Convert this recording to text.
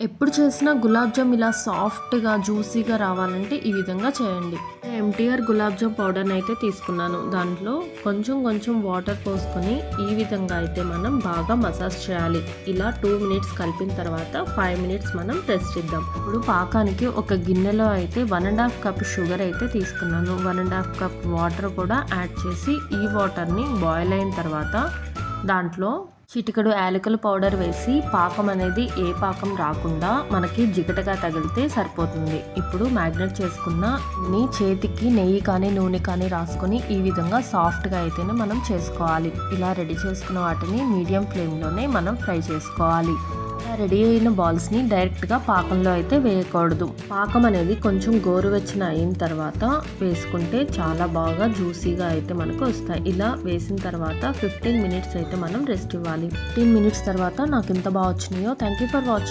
ఎప్పుడు చేసినా గులాబ్ జామ్ ఇలా సాఫ్ట్‌గా, జ్యూసీగా రావాలంటే ఈ విధంగా చేయండి. ఎంటీఆర్ గులాబ్ జామ్ పౌడర్‌ని అయితే తీసుకున్నాను. దాంట్లో కొంచెం కొంచెం వాటర్ పోసుకొని ఈ విధంగా అయితే మనం బాగా మసాజ్ చేయాలి. ఇలా 2 మినిట్స్ కలిపిన తర్వాత 5 మినిట్స్ మనం రెస్ట్ ఇద్దాం. ఇప్పుడు పాకానికి ఒక గిన్నెలో అయితే 1½ కప్ షుగర్ అయితే తీసుకున్నాను. 1½ కప్ వాటర్ కూడా యాడ్ చేసి ఈ వాటర్‌ని బాయిల్ అయిన తర్వాత దాంట్లో చిటికెడు యాలకుల పౌడర్ వేసి పాకం అనేది ఏ పాకం రాకుండా మనకి జిగటగా తగిలితే సరిపోతుంది. ఇప్పుడు మ్యాగ్నేట్ చేసుకున్న చేతికి నెయ్యి కానీ నూనె కానీ రాసుకొని ఈ విధంగా సాఫ్ట్గా అయితేనే మనం చేసుకోవాలి. ఇలా రెడీ చేసుకున్న వాటిని మీడియం ఫ్లేమ్లోనే మనం ఫ్రై చేసుకోవాలి. రెడీ అయిన బాల్స్ని డైరెక్ట్గా పాకంలో అయితే వేయకూడదు. పాకం అనేది కొంచెం గోరువెచ్చన అయిన తర్వాత వేసుకుంటే చాలా బాగా జ్యూసీగా అయితే మనకు వస్తాయి. ఇలా వేసిన తర్వాత 15 మినిట్స్ అయితే మనం రెస్ట్ ఇవ్వాలి. 15 మినిట్స్ తర్వాత నాకు ఎంత బాగా వచ్చినాయో. Thank you for watching.